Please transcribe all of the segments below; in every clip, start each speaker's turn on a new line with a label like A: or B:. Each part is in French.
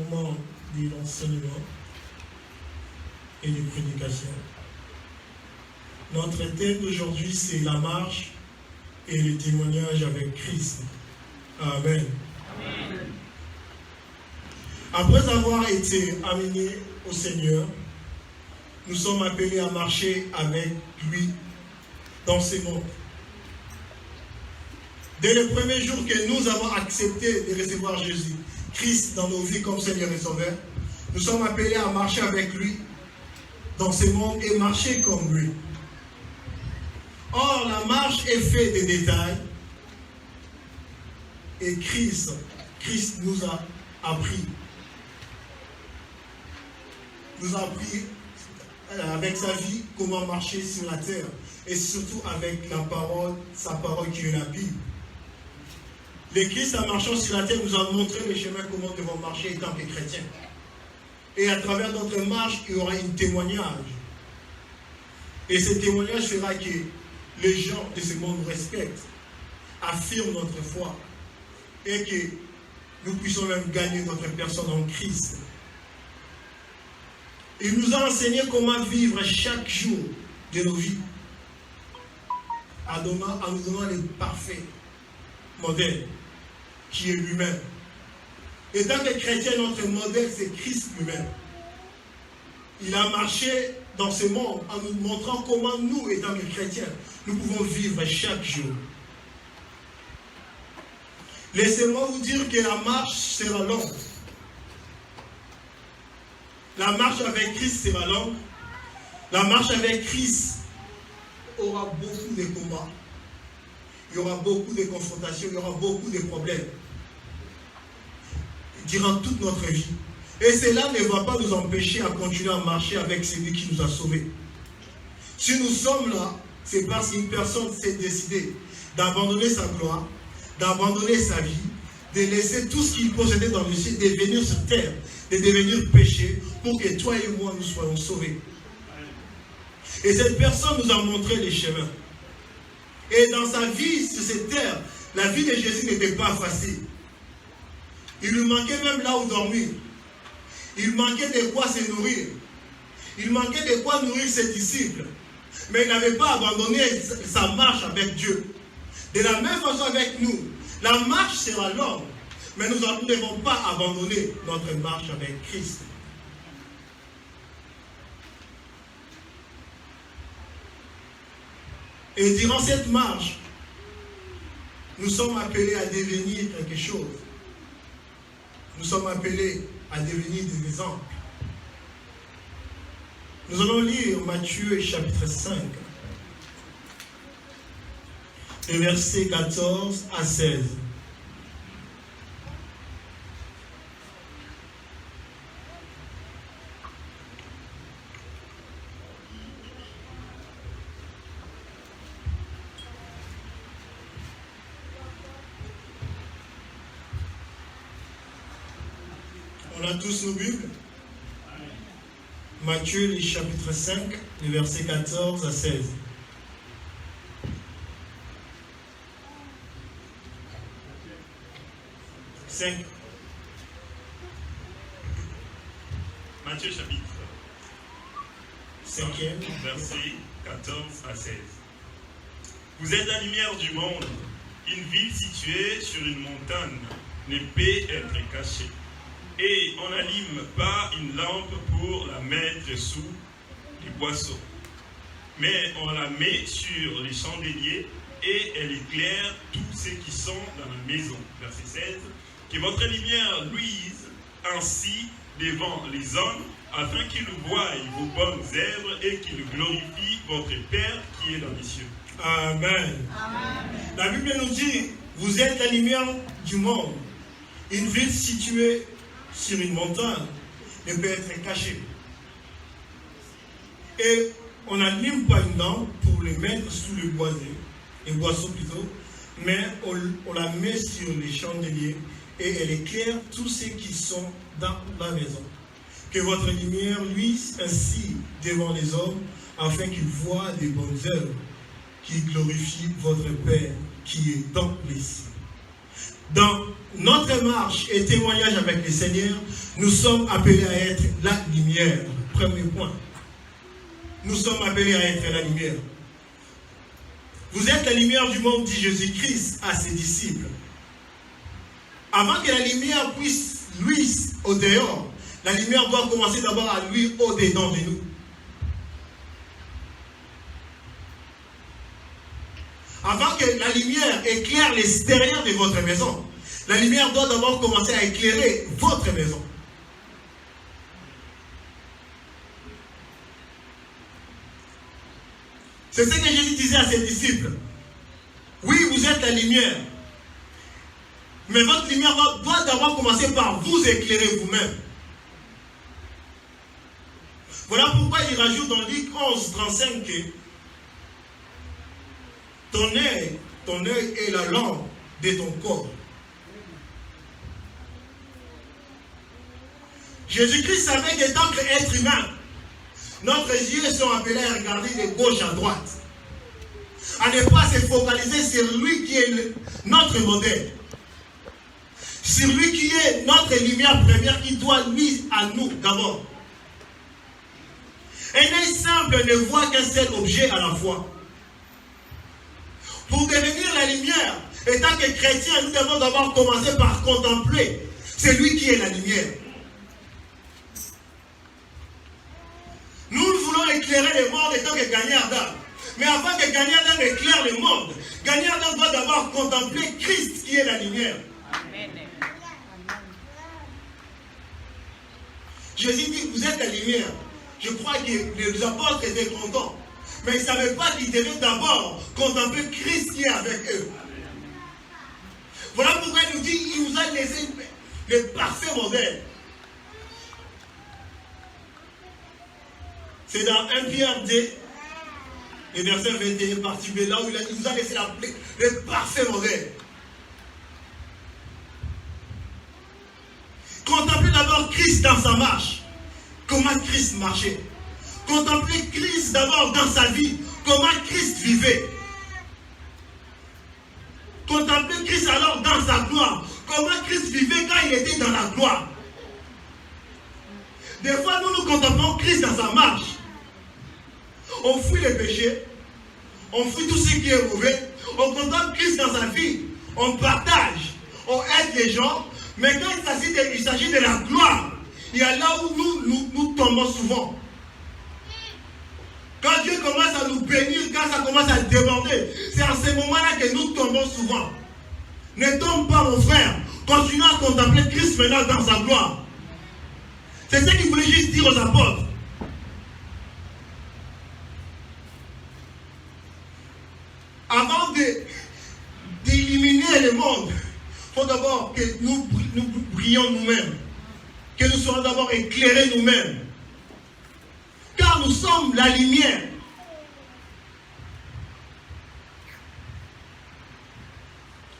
A: moment de l'enseignement et de prédication. Notre thème d'aujourd'hui, c'est la marche et le témoignage avec Christ. Amen. Amen. Après avoir été amenés au Seigneur, nous sommes appelés à marcher avec lui dans ce monde. Dès le premier jour que nous avons accepté de recevoir Jésus, Christ dans nos vies comme Seigneur et Sauveur, nous sommes appelés à marcher avec lui dans ce monde et marcher comme lui. Or, la marche est faite des détails et Christ nous a appris avec sa vie comment marcher sur la terre et surtout avec sa parole qui est la Bible. Le Christ en marchant sur la terre nous a montré le chemin comment nous devons marcher en tant que chrétiens. Et à travers notre marche, il y aura un témoignage. Et ce témoignage fera que les gens de ce monde nous respectent, affirment notre foi et que nous puissions même gagner notre personne en Christ. Il nous a enseigné comment vivre chaque jour de nos vies en nous donnant le parfait modèle qui est lui-même. Et tant que chrétien, notre modèle, c'est Christ lui-même. Il a marché dans ce monde en nous montrant comment nous, étant que chrétiens, nous pouvons vivre chaque jour. Laissez-moi vous dire que la marche sera longue. La marche avec Christ sera longue. La marche avec Christ aura beaucoup de combats. Il y aura beaucoup de confrontations, il y aura beaucoup de problèmes durant toute notre vie. Et cela ne va pas nous empêcher à continuer à marcher avec celui qui nous a sauvés. Si nous sommes là, c'est parce qu'une personne s'est décidée d'abandonner sa gloire, d'abandonner sa vie, de laisser tout ce qu'il possédait dans le ciel, de venir sur terre, de devenir péché, pour que toi et moi nous soyons sauvés. Et cette personne nous a montré les chemins. Et dans sa vie sur cette terre, la vie de Jésus n'était pas facile. Il lui manquait même là où dormir. Il manquait de quoi se nourrir. Il manquait de quoi nourrir ses disciples. Mais il n'avait pas abandonné sa marche avec Dieu. De la même façon avec nous, la marche sera longue, mais nous ne devons pas abandonner notre marche avec Christ. Et durant cette marche, nous sommes appelés à devenir quelque chose. Nous sommes appelés à devenir des exemples. Nous allons lire Matthieu chapitre 5, les versets 14 à 16. On a tous nos Bibles. Matthieu, le chapitre 5, les versets 14 à 16.
B: Matthieu chapitre
A: 5,
B: verset 14 à 16. Vous êtes la lumière du monde. Une ville située sur une montagne ne peut être cachée. Et on n'allume pas une lampe pour la mettre sous les boisseaux, mais on la met sur les chandeliers et elle éclaire tous ceux qui sont dans la maison. Verset 16. Que votre lumière luise ainsi devant les hommes, afin qu'ils voient vos bonnes œuvres et qu'ils glorifient votre Père qui est dans les cieux.
A: Amen. Amen. La Bible nous dit, vous êtes la lumière du monde. Une ville située sur une montagne ne peut être cachée. Et on n'allume pas une lampe pour le mettre sous le boisseau plutôt, mais on la met sur les chandeliers et elle éclaire tous ceux qui sont dans la maison. Que votre lumière luise ainsi devant les hommes, afin qu'ils voient des bonnes œuvres qui glorifient votre Père qui est dans les cieux. dans notre marche et témoignage avec le Seigneur, nous sommes appelés à être la lumière. Premier point. Nous sommes appelés à être la lumière. Vous êtes la lumière du monde, dit Jésus-Christ à ses disciples. Avant que la lumière puisse luire au dehors, la lumière doit commencer d'abord à luire au-dedans de nous. Avant que la lumière éclaire l'extérieur de votre maison, la lumière doit d'abord commencer à éclairer votre maison. C'est ce que Jésus disait à ses disciples. Oui, vous êtes la lumière. Mais votre lumière doit d'abord commencer par vous éclairer vous-même. Voilà pourquoi il rajoute dans Luc 11, 35 que ton œil est la lampe de ton corps. Jésus-Christ savait que tant qu'être humain, notre yeux sont appelés à regarder de gauche à droite. À ne pas se focaliser sur lui qui est notre modèle. Sur lui qui est notre lumière première qui doit lui à nous d'abord. Un œil simple ne voit qu'un seul objet à la fois. Pour devenir la lumière, et tant que chrétiens, nous devons d'abord commencer par contempler celui qui est la lumière. Nous voulons éclairer le monde en tant que gagnants d'âme. Mais avant que gagnants d'âme éclaire le monde, gagnants d'âme doit d'abord contempler Christ qui est la lumière. Amen. Jésus dit, vous êtes la lumière. Je crois que les apôtres étaient contents. Mais ils ne savaient pas qu'ils devaient d'abord contempler Christ qui est avec eux. Voilà pourquoi il nous dit, il nous a laissé le parfait modèle. C'est dans 1 Pierre 2, le verset 21, partie B, là où il nous a laissé le parfait modèle. Contemplez d'abord Christ dans sa marche. Comment Christ marchait. Contemplez Christ d'abord dans sa vie. Comment Christ vivait. Contemplez Christ alors dans sa gloire. Comment Christ vivait quand il était dans la gloire. Des fois, nous contemplons Christ dans sa marche. On fuit les péchés. On fuit tout ce qui est mauvais. On contemple Christ dans sa vie. On partage. On aide les gens. Mais quand il s'agit de la gloire, il y a là où nous tombons souvent. Quand Dieu commence à nous bénir, quand ça commence à déborder, c'est à ce moment-là que nous tombons souvent. Ne tombe pas, mon frère. Continue à contempler Christ maintenant dans sa gloire. C'est ce qu'il voulait juste dire aux apôtres. Avant d'éliminer le monde, il faut d'abord que nous brillons nous-mêmes. Que nous soyons d'abord éclairés nous-mêmes. Car nous sommes la lumière.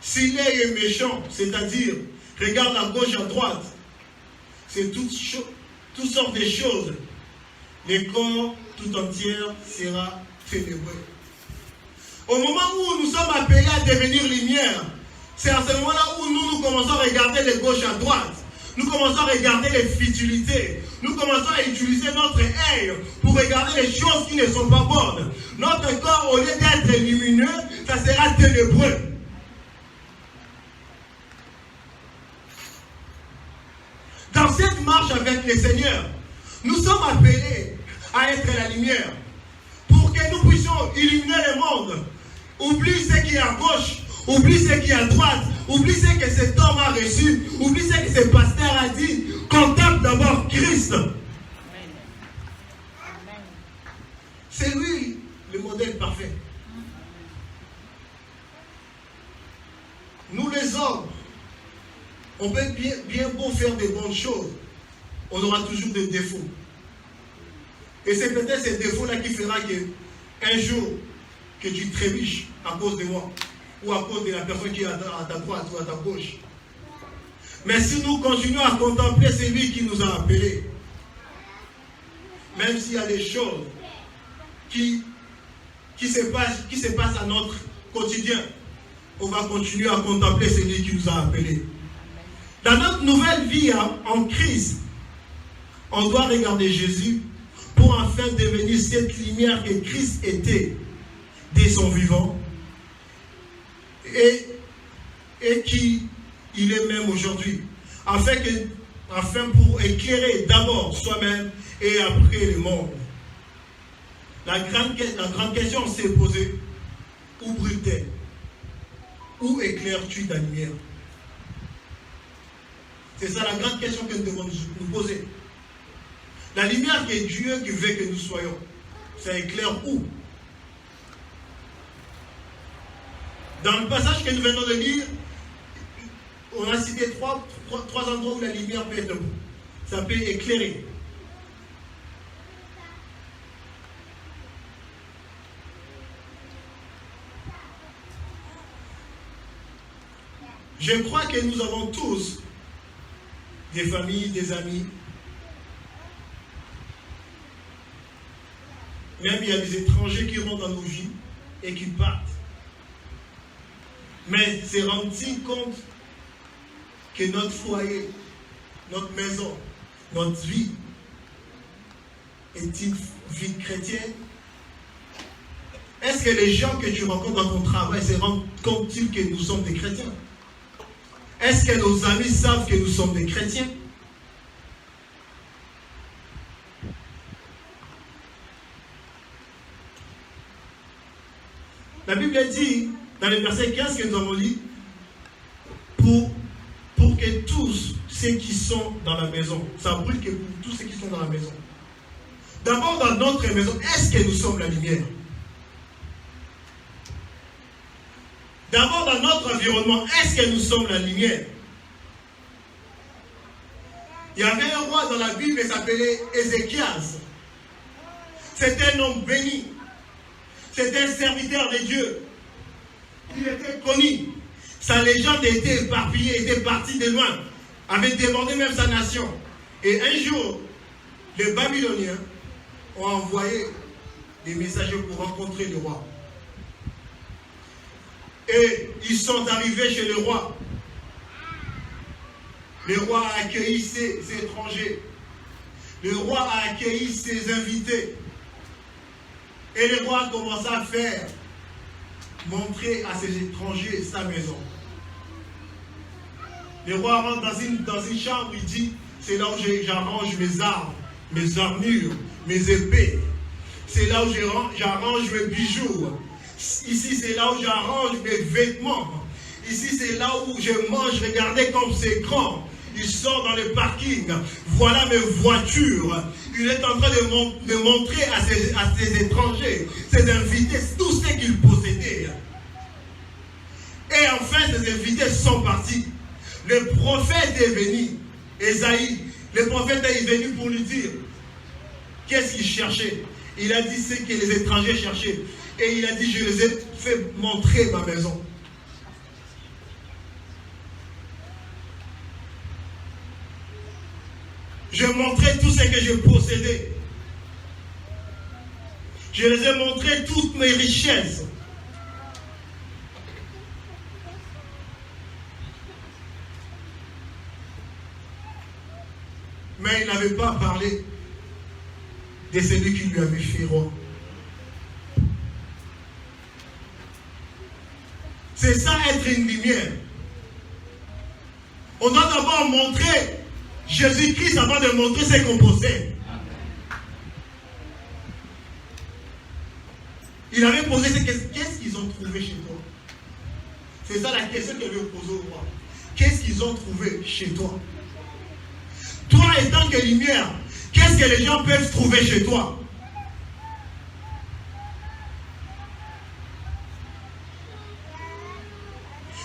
A: Si l'œil est méchant, c'est-à-dire regarde à gauche, à droite, c'est toutes sortes de choses. Le corps tout entier sera ténébreux. Au moment où nous sommes appelés à devenir lumière, c'est à ce moment-là où nous commençons à regarder de gauche à droite. Nous commençons à regarder les futilités. Nous commençons à utiliser notre œil pour regarder les choses qui ne sont pas bonnes. Notre corps, au lieu d'être lumineux, ça sera ténébreux. Dans cette marche avec le Seigneur, nous sommes appelés à être la lumière pour que nous puissions illuminer le monde. Oublie ce qui est à gauche, oublie ce qui est à droite, oublie ce que cet homme a reçu, oublie ce que ce pasteur a dit. Contemple d'abord Christ. C'est lui le modèle parfait. Nous les hommes, on peut bien beau faire des bonnes choses, on aura toujours des défauts. Et c'est peut-être ces défauts-là qui fera qu'un jour, que tu trébuches à cause de moi, ou à cause de la personne qui est à ta droite ou à ta gauche. Mais si nous continuons à contempler celui qui nous a appelés, même s'il y a des choses qui se passent à notre quotidien, on va continuer à contempler celui qui nous a appelés. Dans notre nouvelle vie en Christ, on doit regarder Jésus pour enfin devenir cette lumière que Christ était dès son vivant et qui il est même aujourd'hui, afin pour éclairer d'abord soi-même et après le monde. La grande question s'est posée, où brille-t-elle? Où éclaires-tu ta lumière? C'est ça la grande question que nous devons nous poser. La lumière qui est Dieu qui veut que nous soyons, ça éclaire où? Dans le passage que nous venons de lire, on a cité trois endroits où la lumière peut être, ça peut éclairer. Je crois que nous avons tous des familles, des amis. Même il y a des étrangers qui rentrent dans nos vies et qui partent. Mais c'est rendre-t-il compte que notre foyer, notre maison, notre vie est une vie chrétienne? Est-ce que les gens que tu rencontres dans ton travail se rendent compte-ils que nous sommes des chrétiens? Est-ce que nos amis savent que nous sommes des chrétiens? La Bible dit, dans le verset 15 que nous avons lu, pour que tous ceux qui sont dans la maison, ça brûle que pour tous ceux qui sont dans la maison. D'abord dans notre maison, est-ce que nous sommes la lumière? D'abord dans notre environnement, est-ce que nous sommes la lumière? Il y avait un roi dans la Bible qui s'appelait Ézéchias. C'était un homme béni. C'était un serviteur de Dieu. Il était connu. Sa légende était éparpillée, était partie de loin, avait débordé même sa nation. Et un jour, les Babyloniens ont envoyé des messagers pour rencontrer le roi. Et ils sont arrivés chez le roi. Le roi a accueilli ses étrangers. Le roi a accueilli ses invités. Et le roi a commencé à montrer à ses étrangers sa maison. Le roi rentre dans une chambre, il dit, c'est là où j'arrange mes armes, mes armures, mes épées. C'est là où j'arrange mes bijoux. Ici, c'est là où j'arrange mes vêtements. Ici, c'est là où je mange. Regardez comme c'est grand. Il sort dans le parking. Voilà mes voitures. Il est en train de montrer à ses étrangers, ses invités, tout ce qu'il possédait. Et enfin, ses invités sont partis. Le prophète est venu, Ésaïe. Le prophète est venu pour lui dire qu'est-ce qu'il cherchait. Il a dit ce que les étrangers cherchaient. Et il a dit, je les ai fait montrer ma maison. Je montrais tout ce que je possédais. Je les ai montré toutes mes richesses. Mais il n'avait pas parlé de celui qui lui avait fait roi. C'est ça être une lumière. On doit d'abord montrer Jésus-Christ avant de montrer ce qu'on possède. Il avait posé cette question, qu'est-ce qu'ils ont trouvé chez toi? C'est ça la question qu'il avait posée au roi. Qu'est-ce qu'ils ont trouvé chez toi? Toi étant que lumière, qu'est-ce que les gens peuvent trouver chez toi?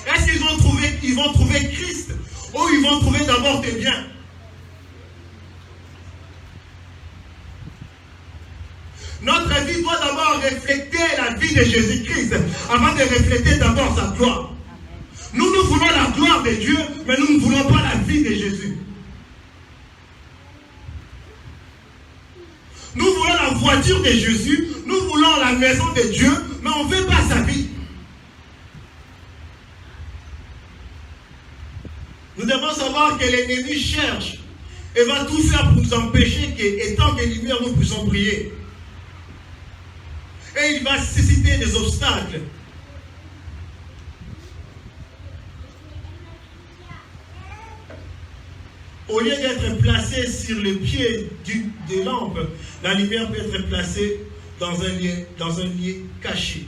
A: Est-ce qu'ils vont trouver Christ ou ils vont trouver d'abord tes biens? Notre vie doit d'abord refléter la vie de Jésus-Christ avant de refléter d'abord sa gloire. Nous voulons la gloire de Dieu, mais nous ne voulons pas la vie de Jésus. Nous voulons la voiture de Jésus, nous voulons la maison de Dieu, mais on ne veut pas sa vie. voir que l'ennemi cherche et va tout faire pour nous empêcher qu'étant des lumières, nous puissions briller. Et il va susciter des obstacles. Au lieu d'être placée sur le pied des lampes, la lumière peut être placée dans un lieu caché.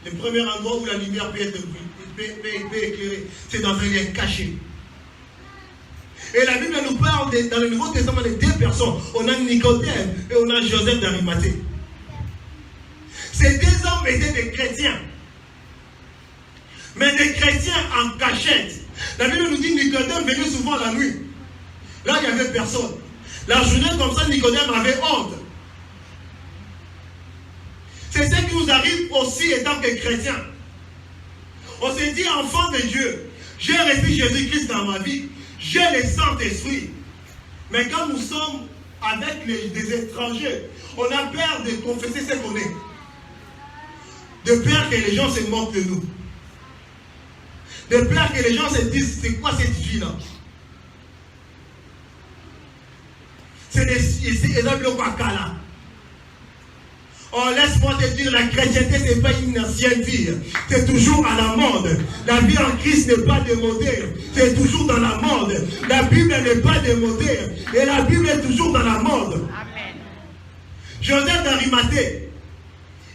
A: Le premier endroit où la lumière peut éclairer, c'est dans un lieu caché. Et la Bible nous parle dans le Nouveau Testament de deux personnes. On a Nicodème et on a Joseph d'Arimathée. Ces deux hommes étaient des chrétiens. Mais des chrétiens en cachette. La Bible nous dit que Nicodème venait souvent la nuit. Là, il n'y avait personne. La journée comme ça, Nicodème avait honte. C'est ce qui nous arrive aussi étant que chrétiens. On s'est dit, enfant de Dieu, j'ai reçu Jésus-Christ dans ma vie. J'ai le Saint-Esprit. Mais quand nous sommes avec des étrangers, on a peur de confesser ce qu'on est. De peur que les gens se moquent de nous. De peur que les gens se disent, c'est quoi cette fille-là? C'est le Wakala. Oh, laisse-moi te dire, la chrétienté, ce n'est pas une ancienne vie. C'est toujours à la mode. La vie en Christ n'est pas démodée. C'est toujours dans la mode. La Bible n'est pas démodée. Et la Bible est toujours dans la mode. Amen. Joseph d'Arimathée,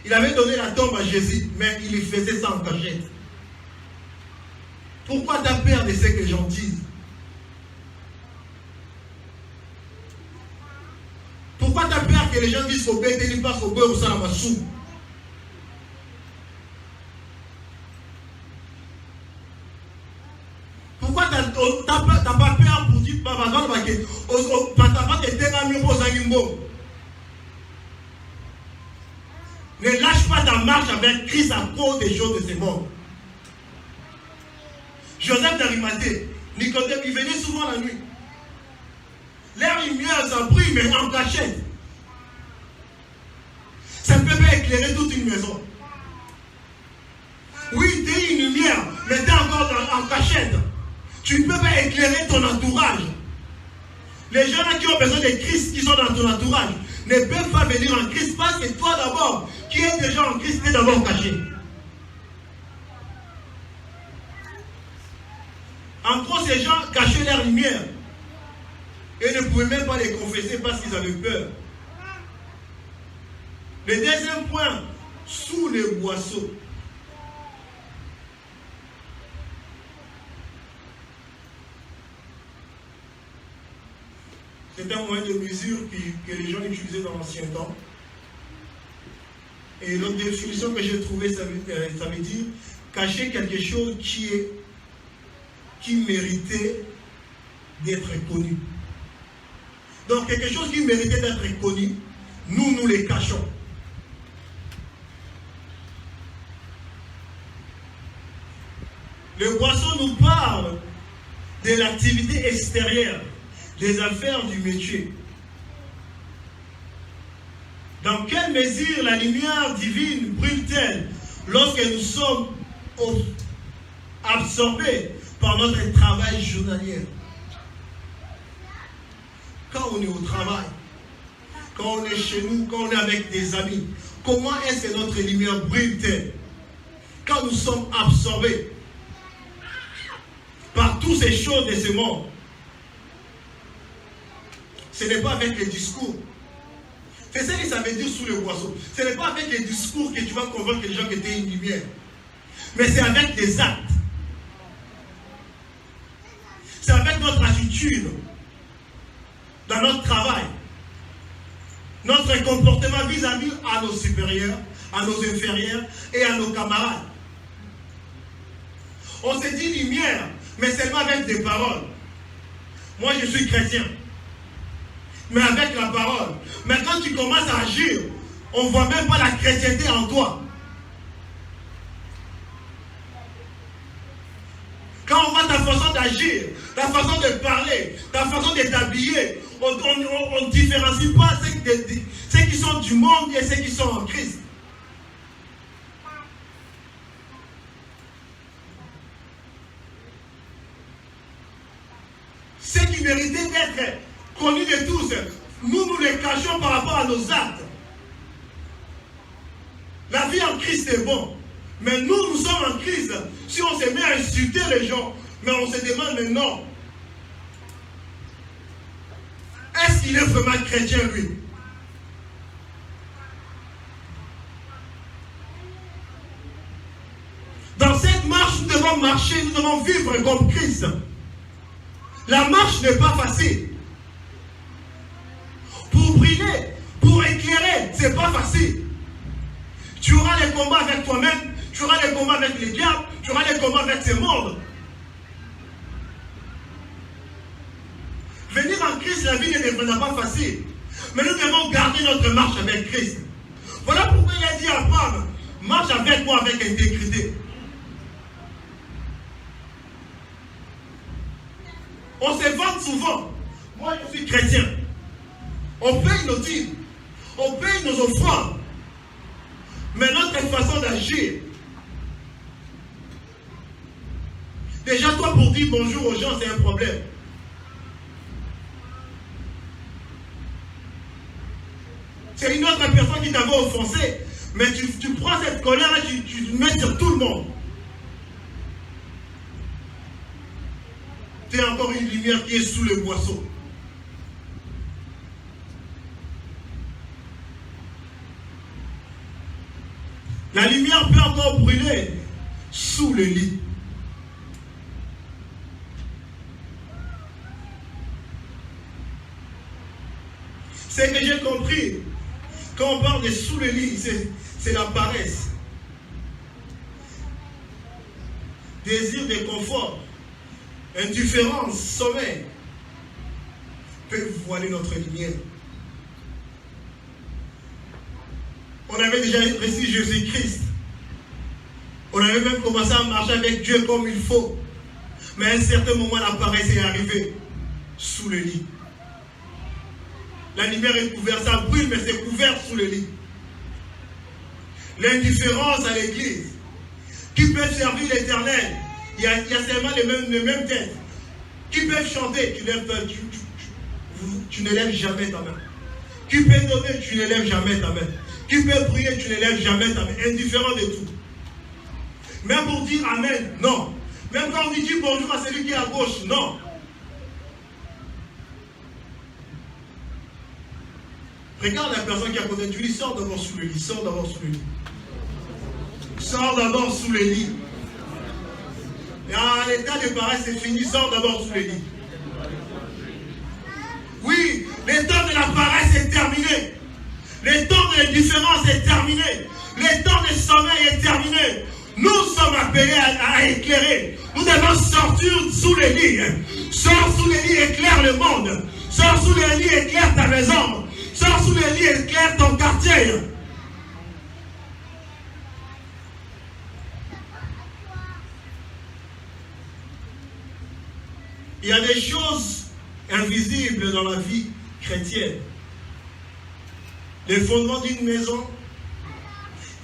A: il avait donné la tombe à Jésus, mais il faisait ça en cachette. Pourquoi tu as peur de ce que les gens disent? Pourquoi tu as peur que les gens disent au bête et pas au beurre ou ça la massou? Pourquoi tu n'as pas peur pour dire papa ne lâche pas ta marche avec Christ à cause des choses de ce monde. Joseph d'Arimathée, Nicodème, il venait souvent la nuit. L'air lumière s'en prie, mais en cachette. Ça ne peut pas éclairer toute une maison. Oui, tu es une lumière, mais tu es encore en cachette. Tu ne peux pas éclairer ton entourage. Les gens qui ont besoin de Christ, qui sont dans ton entourage, ne peuvent pas venir en Christ parce que toi d'abord, qui es déjà en Christ, tu es d'abord caché. En gros, ces gens cachaient leur lumière et ne pouvaient même pas les confesser parce qu'ils avaient peur. Le deuxième point, sous les boisseaux. C'est un moyen de mesure que les gens utilisaient dans l'ancien temps. Et l'autre définition que j'ai trouvée, ça veut dire cacher quelque chose qui méritait d'être connu. Donc quelque chose qui méritait d'être connu, nous les cachons. Le boisseau nous parle de l'activité extérieure, des affaires du métier. Dans quelle mesure la lumière divine brûle-t-elle lorsque nous sommes absorbés par notre travail journalier? Quand on est au travail, quand on est chez nous, quand on est avec des amis, comment est-ce que notre lumière brûle-t-elle? Quand nous sommes absorbés par toutes ces choses de ce monde, ce n'est pas avec les discours. C'est ce que ça veut dire sous le boisseau. Ce n'est pas avec les discours que tu vas convaincre les gens que tu es une lumière. Mais c'est avec des actes. C'est avec notre attitude dans notre travail. Notre comportement vis-à-vis à nos supérieurs, à nos inférieurs et à nos camarades. On se dit lumière, mais seulement avec des paroles. Moi, je suis chrétien. Mais avec la parole. Mais quand tu commences à agir, on ne voit même pas la chrétienté en toi. Quand on voit ta façon d'agir, ta façon de parler, ta façon de t'habiller, on ne différencie pas ceux qui sont du monde et ceux qui sont en Christ. méritaient d'être connus de tous, nous les cachons par rapport à nos actes. La vie en Christ est bon. Mais nous sommes en Christ. Si on se met à insulter les gens, mais on se demande, mais non. Est-ce qu'il est vraiment chrétien, lui? Dans cette marche, nous devons marcher, nous devons vivre comme Christ. La marche n'est pas facile. Pour briller, pour éclairer, ce n'est pas facile. Tu auras les combats avec toi-même, tu auras les combats avec les diables, tu auras les combats avec ce monde. Venir en Christ, la vie ne deviendra pas facile. Mais nous devons garder notre marche avec Christ. Voilà pourquoi il a dit à Abraham, marche avec moi avec intégrité. On se vante souvent. Moi, je suis chrétien. On paye nos dîmes. On paye nos offrandes. Mais notre façon d'agir. Déjà, toi, pour dire bonjour aux gens, c'est un problème. C'est une autre personne qui t'avait offensé. Mais tu prends cette colère et tu mets sur tout le monde. C'est encore une lumière qui est sous le boisseau. La lumière peut encore brûler sous le lit. Ce que j'ai compris, quand on parle de sous le lit, c'est la paresse. Désir de confort, indifférence, sommeil peuvent voiler notre lumière. On avait déjà reçu Jésus-Christ. On avait même commencé à marcher avec Dieu comme il faut. Mais à un certain moment, la paresse est arrivée sous le lit. La lumière est couverte, ça brûle, mais c'est couvert sous le lit. L'indifférence à l'église, qui peut servir l'Éternel, il y a seulement les mêmes têtes, qui peuvent chanter, tu n'élèves jamais ta main. Qui peut donner, tu n'élèves jamais ta main. Qui peut prier, tu n'élèves jamais ta main. Indifférent de tout. Même pour dire Amen, non. Même quand on dit bonjour à celui qui est à gauche, non. Regarde la personne qui est à côté de lui, sors d'abord sous le lit, sors d'abord sous le lit. Sors d'abord sous le lit. Et l'état de paresse c'est fini, sors d'abord sous le lit. Oui, le temps de la paresse est terminé. Le temps de l'indifférence est terminé. Le temps de sommeil est terminé. Nous sommes appelés à éclairer. Nous devons sortir sous le lit. Sors sous le lit, éclaire le monde. Sors sous le lit, éclaire ta maison. Sors sous le lit, éclaire ton quartier. Il y a des choses invisibles dans la vie chrétienne. Les fondements d'une maison,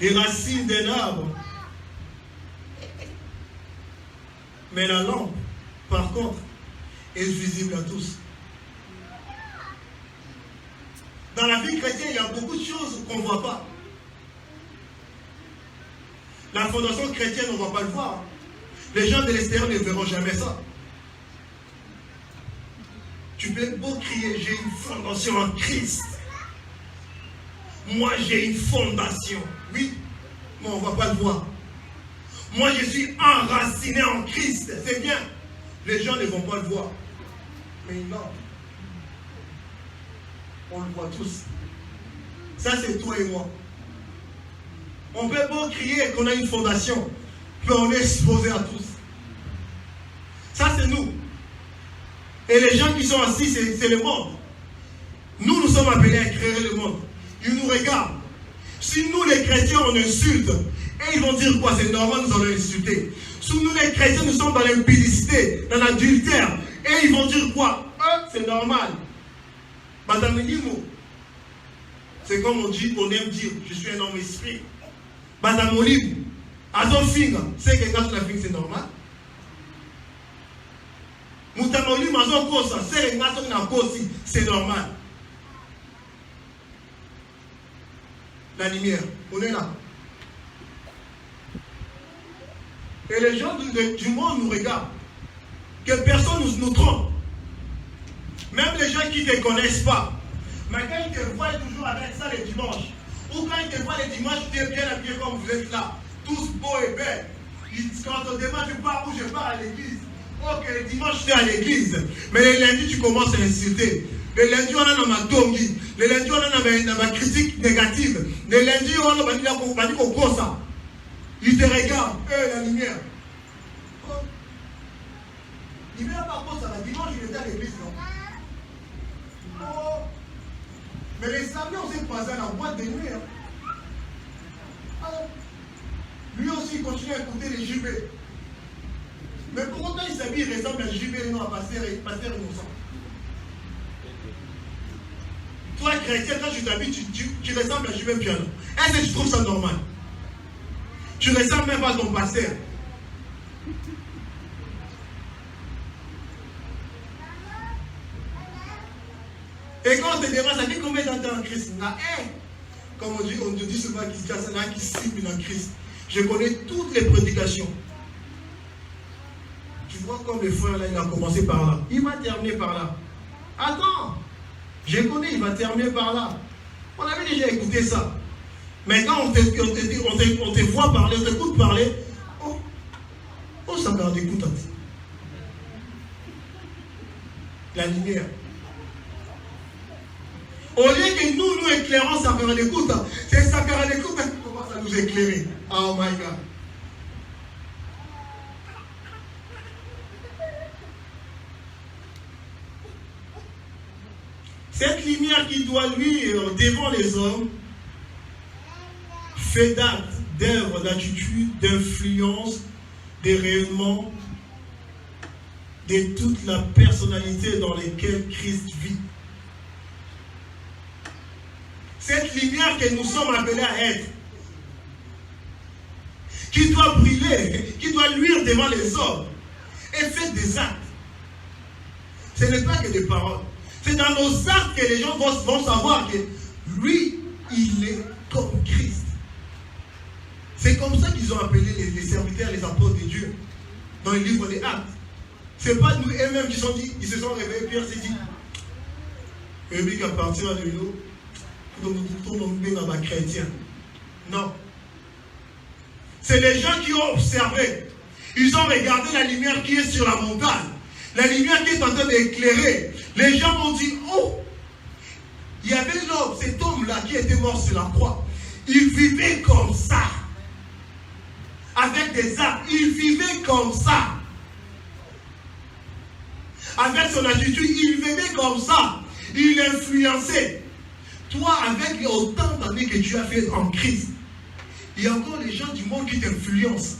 A: les racines d'un arbre. Mais la lampe, par contre, est visible à tous. Dans la vie chrétienne, il y a beaucoup de choses qu'on ne voit pas. La fondation chrétienne, on ne va pas le voir. Les gens de l'extérieur ne verront jamais ça. Tu peux beau crier, j'ai une fondation en Christ. Moi, j'ai une fondation. Oui, mais on ne va pas le voir. Moi, je suis enraciné en Christ. C'est bien. Les gens ne vont pas le voir. Mais non. On le voit tous. Ça, c'est toi et moi. On peut beau crier qu'on a une fondation, mais on est exposé à tous. Ça, c'est nous. Et les gens qui sont assis, c'est le monde. Nous sommes appelés à éclairer le monde. Ils nous regardent. Si nous, les chrétiens, on insulte, et ils vont dire quoi? C'est normal, nous allons insulter. Si nous, les chrétiens, nous sommes dans l'impudicité, dans l'adultère, et ils vont dire quoi? C'est normal. C'est comme on dit, on aime dire, je suis un homme esprit. Badamolim, Azofinga, c'est que quand la fin, c'est normal. Moutamoli mazo kosa, c'est ngato na kosi, c'est normal. La lumière, on est là. Et les gens du monde nous regardent. Que personne nous trompe. Même les gens qui ne te connaissent pas. Mais quand ils te voient toujours avec ça les dimanches, ou quand ils te voient les dimanches, tu es bien habillé comme vous êtes là, tous beaux et belles. Quand on demande tu pars où je pars à l'église. Ok, le dimanche tu es à l'église. Mais le lundi tu commences à insulter. Le lundi on a dans ma tongi. Le lundi on a dans ma critique négative. Le lundi on a dit qu'on ça. Ils te regardent, la lumière. Il ne pas pour ça, dimanche il était à l'église, non? Oh. Mais les samedis on s'est passé à la boîte de nuit. Hein. Lui aussi il continue à écouter les JB. Mais pour autant il s'habille, il ressemble à JB et non à pasteur innocent. Toi chrétien, quand tu t'habilles, tu ressembles à JB piano. Est-ce que tu trouves ça normal? Tu ne ressembles même pas à ton pasteur. Et quand on te demande, ça fait combien d'années en Christ? Comme on dit souvent qu'il y a qui cible en Christ. Je connais toutes les prédications. Tu vois comme le frère là, il a commencé par là. Il va terminer par là. Attends, je connais, il va terminer par là. On avait déjà écouté ça. Mais quand on te voit parler, on t'écoute parler, ça garde écoute. La lumière. Au lieu que nous éclairons sa parole d'écoute, c'est sa parole d'écoute qui commence à nous éclairer. Oh my God. Cette lumière qui doit luire devant les hommes fait d'actes, d'œuvres, d'attitudes, d'influence, de rayonnement de toute la personnalité dans laquelle Christ vit. Cette lumière que nous sommes appelés à être, qui doit briller, qui doit luire devant les hommes, et fait des actes. Ce n'est pas que des paroles. C'est dans nos actes que les gens vont savoir que lui, il est comme Christ. C'est comme ça qu'ils ont appelé les serviteurs, les apôtres de Dieu, dans le livre des Actes. Ce n'est pas nous eux-mêmes qui sont dit, ils se sont réveillés, Pierre s'est dit, et puis qu'à partir de nous, tout le monde est chrétien. Non. C'est les gens qui ont observé. Ils ont regardé la lumière qui est sur la montagne. La lumière qui est en train d'éclairer. Les gens ont dit, oh, il y avait l'homme, cet homme-là qui était mort sur la croix. Il vivait comme ça. Avec des actes. Il vivait comme ça. Avec son attitude, il vivait comme ça. Il influençait. Toi, avec autant d'années que tu as fait en Christ, il y a encore les gens du monde qui t'influencent.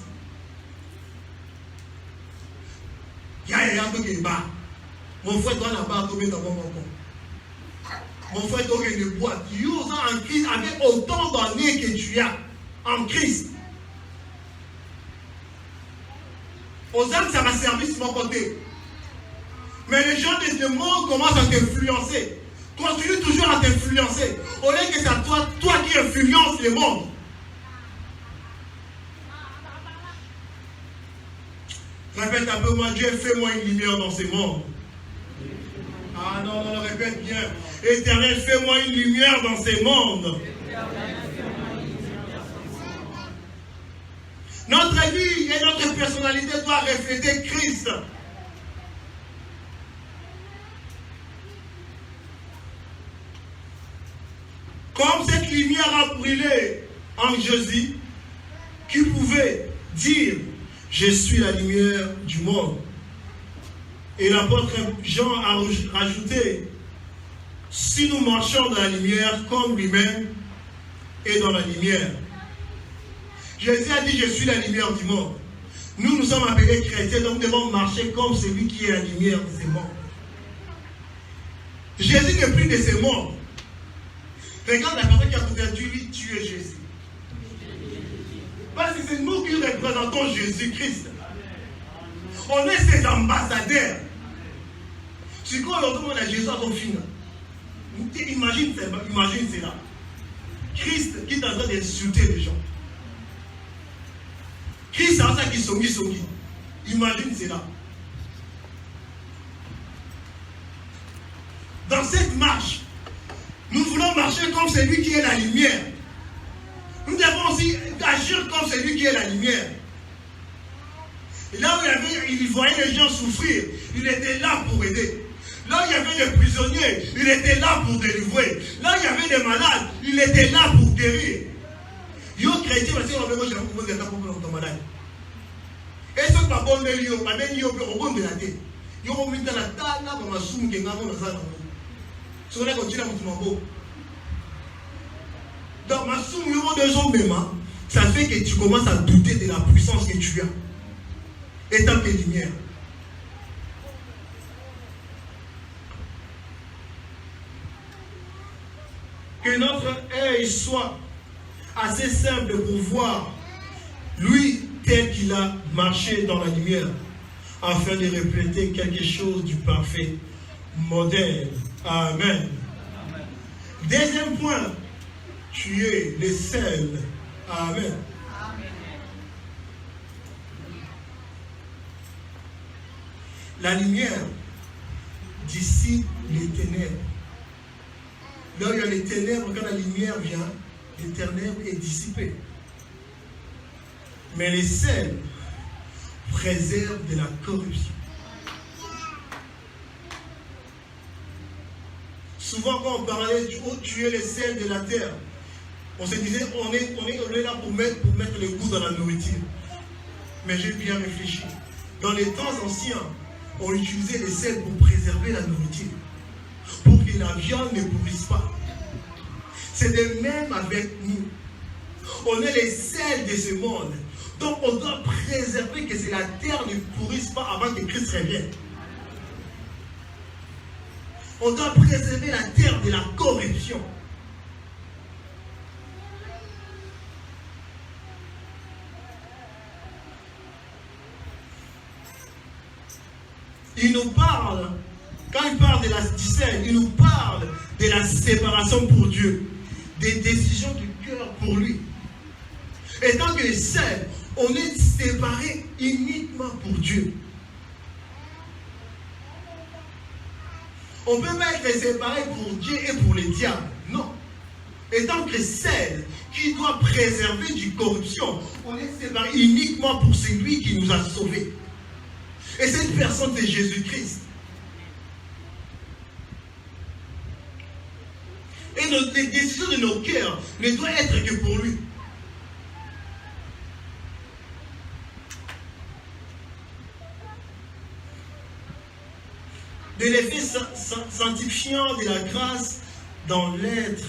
A: Il y a un truc qui est bas. Mon frère doit là-bas tomber dans mon balcon. Mon frère doit une boîte. Tu es en Christ avec autant d'années que tu as en Christ. Aux âmes, ça va servir sur mon côté. Mais les gens de ce monde commencent à t'influencer. Continue toujours à t'influencer. Au lieu que c'est toi qui influences le monde. Répète un peu, moi, Dieu, fais-moi une lumière dans ce monde. Ah non, répète bien. Éternel, fais-moi une lumière dans ce monde. Notre vie et notre personnalité doivent refléter Christ. Comme cette lumière a brûlé en Jésus, qui pouvait dire, je suis la lumière du monde. Et l'apôtre Jean a rajouté, si nous marchons dans la lumière comme lui-même est dans la lumière. Jésus a dit, je suis la lumière du monde. Nous sommes appelés chrétiens, donc nous devons marcher comme celui qui est la lumière de ce monde. Jésus n'est plus de ce monde. Regarde la personne qui a côté de lui, tu es Jésus. Parce que c'est nous qui représentons Jésus-Christ. On est ses ambassadeurs. Si quand on demande à Jésus à ton film, imagine cela. Christ qui est en train d'insulter les gens. Christ a ça qui sont. Imagine cela. Dans cette marche, nous voulons marcher comme celui qui est la lumière. Nous devons aussi agir comme celui qui est la lumière. Et là où il voyait les gens souffrir, il était là pour aider. Là où il y avait des prisonniers, il était là pour délivrer. Là où il y avait des malades, il était là pour guérir. Yo chrétien, parce qu'on veut que je pour malade. Et ce que ma bonne yo, ma bonne yo, on va me la tête. Yo on met dans la table là, on va soumer que ngamo na ça. Sur la continue à mon dans ma soume, ça fait que tu commences à douter de la puissance que tu as. Étant tes lumières. Que notre œil soit assez simple pour voir lui tel qu'il a marché dans la lumière, afin de refléter quelque chose du parfait modèle. Amen. Amen. Deuxième point, tu es le sel. Amen. Amen. La lumière dissipe les ténèbres. Là où il y a les ténèbres, quand la lumière vient, les ténèbres est dissipée. Mais les sel préservent de la corruption. Souvent, quand on parlait du tu es le sel de la terre, on se disait on est là pour mettre le goût dans la nourriture. Mais j'ai bien réfléchi. Dans les temps anciens, on utilisait les sels pour préserver la nourriture, pour que la viande ne pourrisse pas. C'est de même avec nous. On est les sels de ce monde. Donc on doit préserver que la terre ne pourrisse pas avant que Christ revienne. On doit préserver la terre de la corruption. Il nous parle, quand il parle de la discerne, il nous parle de la séparation pour Dieu, des décisions du cœur pour lui. Et tant que seul, on est séparé uniquement pour Dieu. On ne peut pas être séparé pour Dieu et pour les diables. Non. Étant que celle qui doit préserver du corruption, on est séparé uniquement pour celui qui nous a sauvés. Et cette personne, c'est Jésus-Christ. Et les décisions de nos cœurs ne doivent être que pour lui. De l'effet sanctifiant de la grâce dans l'être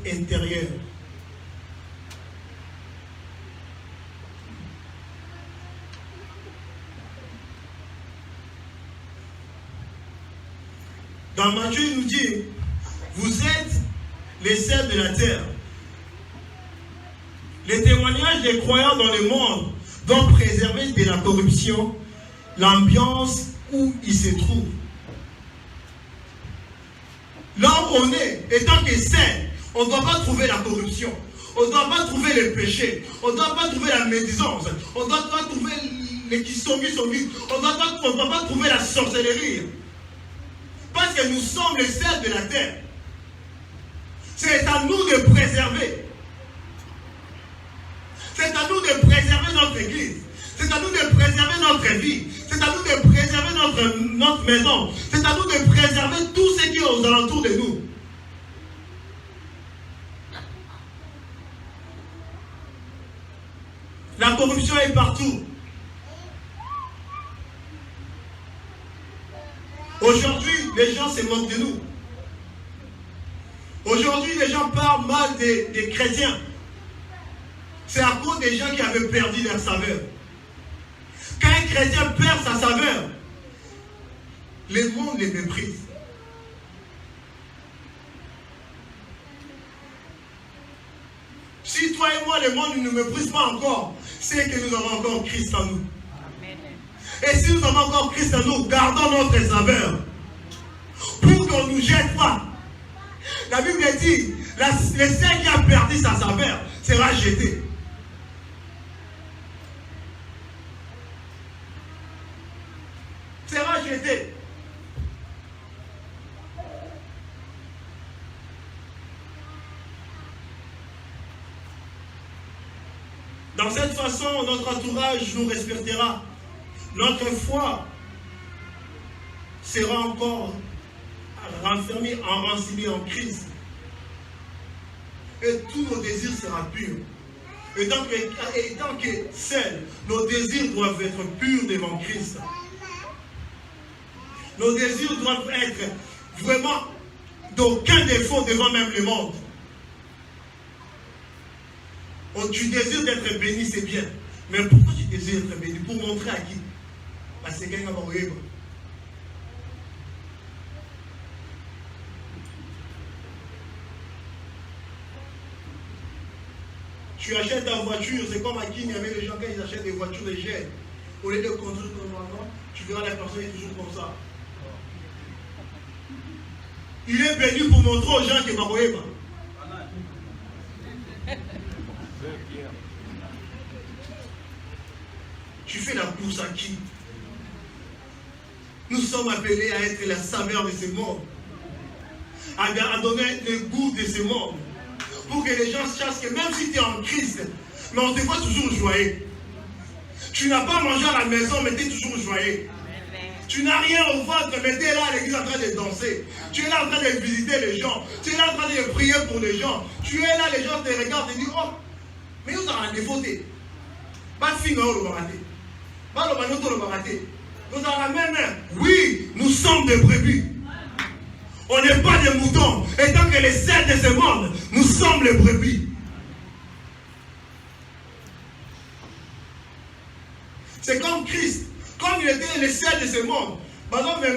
A: intérieur. Dans Matthieu, il nous dit, vous êtes les sels de la terre. Les témoignages des croyants dans le monde doivent préserver de la corruption l'ambiance où ils se trouvent. Là où on est, étant que sel, on ne doit pas trouver la corruption. On ne doit pas trouver le péché. On ne doit pas trouver la médisance. On ne doit pas trouver les qui sont mis. On ne doit pas trouver la sorcellerie. Parce que nous sommes les sels de la terre. C'est à nous de préserver. C'est à nous de préserver notre église. C'est à nous de préserver notre vie. C'est à nous de préserver notre maison. C'est à nous de préserver tout ce qui est aux alentours de nous. La corruption est partout. Aujourd'hui, les gens se moquent de nous. Aujourd'hui, les gens parlent mal des chrétiens. C'est à cause des gens qui avaient perdu leur saveur. Quand un chrétien perd sa saveur, le monde les méprise. Si toi et moi, le monde ne nous méprise pas encore, c'est que nous avons encore Christ en nous. Et si nous avons encore Christ en nous, gardons notre saveur. Pour qu'on ne nous jette pas. La Bible dit, le sein qui a perdu sa saveur sera jeté. Sera jeté. Dans cette façon, notre entourage nous respectera. Notre foi sera encore renfermée, enracinée en Christ. Et tous nos désirs seront purs. Et tant que seuls, nos désirs doivent être purs devant Christ. Nos désirs doivent être vraiment d'aucun défaut devant même le monde. Oh, tu désires d'être béni, c'est bien. Mais pourquoi tu désires être béni? Pour montrer à qui? Parce que quelqu'un va rêver. Tu achètes ta voiture, c'est comme à qui il y avait les gens quand ils achètent des voitures légères. Au lieu de conduire normalement, tu verras la personne est toujours comme ça. Il est béni pour montrer aux gens qu'il va rêver. Tu fais la course à qui? Nous sommes appelés à être la saveur de ce monde, à donner le goût de ce monde, pour que les gens sachent que même si tu es en Christ, mais on te voit toujours joyeux. Tu n'as pas mangé à la maison, mais tu es toujours joyeux. Tu n'as rien au ventre, mais tu es là à l'église en train de danser. Tu es là en train de visiter les gens. Tu es là en train de prier pour les gens. Tu es là, les gens te regardent et disent, oh, mais nous avons un dévoté. Pas de film, on va rater. Nous avons même, oui, nous sommes des brebis. On n'est pas des moutons. Et tant que les selles de ce monde, nous sommes les brebis. C'est comme Christ. Comme il était les selles de ce monde. Par exemple, le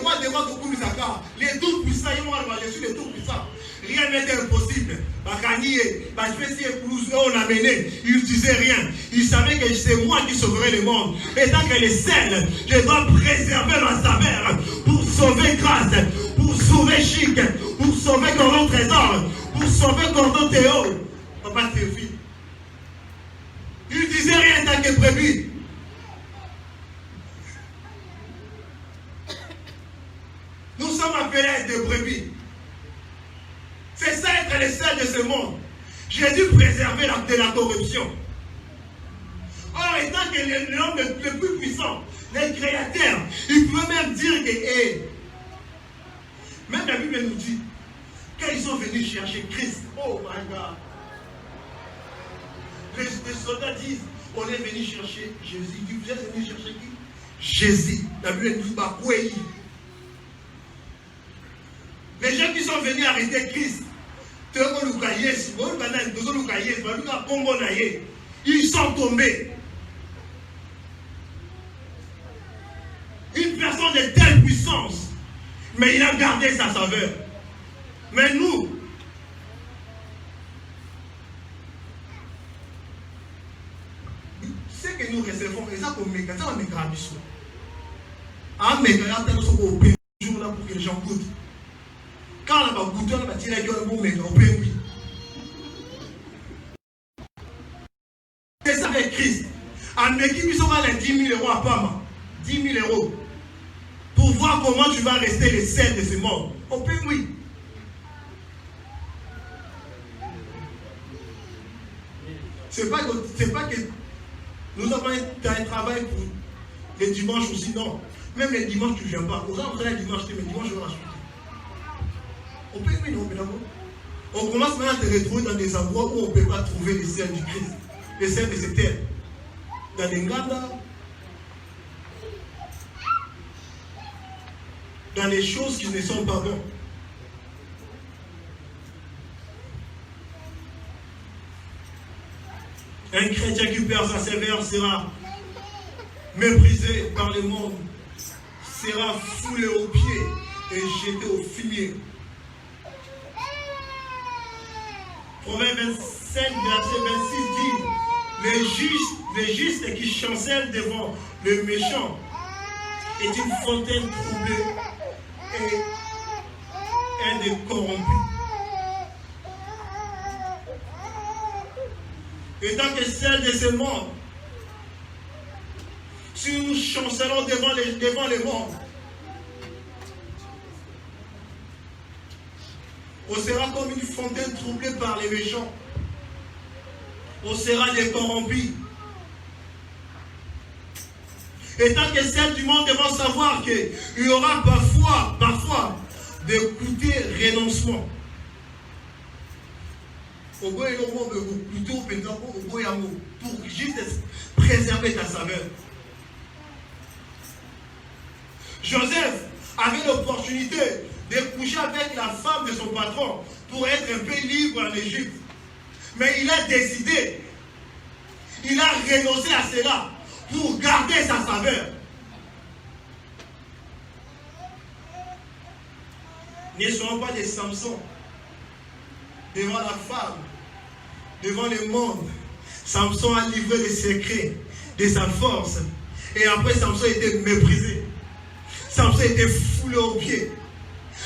A: roi des rois de Kumisaka, les tout puissants, je suis les tout puissants. Rien n'était impossible. On a mené, ils ne disaient rien. Ils savaient que c'est moi qui sauverai le monde. Et tant que les selles, je dois préserver ma saveur pour sauver Grâce, pour sauver Chic, pour sauver Cordon Trésor, pour sauver Cordon Théo. Papa Théophile. Ils ne disaient rien tant que prévu. Nous sommes appelés à être des brebis. C'est ça être les selles de ce monde. Jésus préservait de la corruption. Or, étant que l'homme le plus puissant, le créateur, il pouvait même dire que, même la Bible nous dit, quand ils sont venus chercher Christ, oh my God, les soldats disent, on est venu chercher Jésus. Vous êtes venu chercher qui? Jésus. La Bible nous dit, bah, quoi? Les gens qui sont venus arrêter Christ, ils sont tombés. Une personne de telle puissance, mais il a gardé sa saveur. Mais nous, ce que nous recevons, c'est ça qu'on met quand on est grave. Ah, mais quand on est toujours là pour que les gens goûtent. Quand on va goûter, on va tirer la gueule pour mettre au pays. C'est ça avec Christ. En équipe, ils sont les 10 000 euros à Pama. 10 000 euros. Pour voir comment tu vas rester les selles de ce monde. Au pays, oui. C'est pas que nous avons un travail pour les dimanches aussi, non. Même les dimanches, tu ne viens pas. Aux gens, on les dimanches, mais dimanche, je vais racheter. On peut oui, non, on commence maintenant à te retrouver dans des endroits où on ne peut pas trouver les selles du Christ, les selles de cette terre. Dans les Nganda, dans les choses qui ne sont pas bonnes. Un chrétien qui perd sa saveur sera méprisé par le monde, sera foulé aux pieds et jeté au fumier. Proverbe 25, verset 26 dit, Le juste qui chancelle devant le méchant est une fontaine troublée et de corrompu. Et tant que celle de ce monde, si nous chancelons devant le monde, on sera comme une fontaine troublée par les méchants. On sera des corrompus. Et tant que celles du monde devront savoir qu'il y aura parfois des coûtés renoncements. Pour juste préserver ta saveur. Joseph avait l'opportunité de coucher avec la femme de son patron pour être un peu libre en Égypte. Mais il a décidé, il a renoncé à cela pour garder sa saveur. Ne soyons pas des Samson devant la femme, devant le monde. Samson a livré les secrets de sa force. Et après, Samson était méprisé. Samson était foulé aux pieds.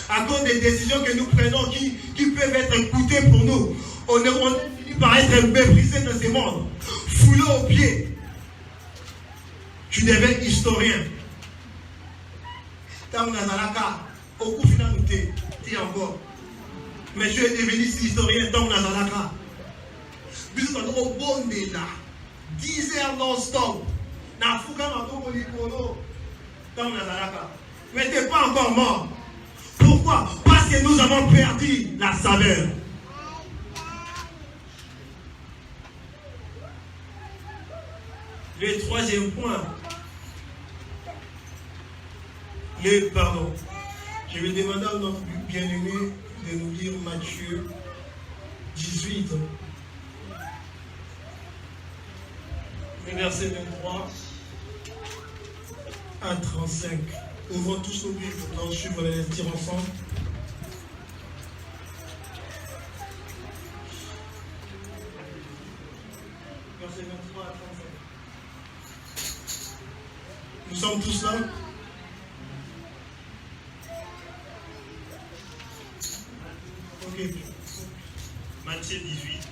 A: À cause des décisions que nous prenons qui peuvent être coûtées pour nous, on finit par être méprisé dans ce monde. Foulé aux pieds. Tu deviens historien. Encore. Mais je suis devenu historien dans Nazaraka. Puisque nous sommes bon là. 10 heures non-stop. Mais tu n'es pas encore mort. Pourquoi? Parce que nous avons perdu la saveur. Le troisième point. Pardon. Je vais demander à notre bien-aimé de nous lire Matthieu 18. Le verset 23 à 35. Ouvrons tous nos Bibles pour suivre les lectures ensemble. Verset 23 à 35. Nous sommes tous là? Okay.
B: Matthieu 18,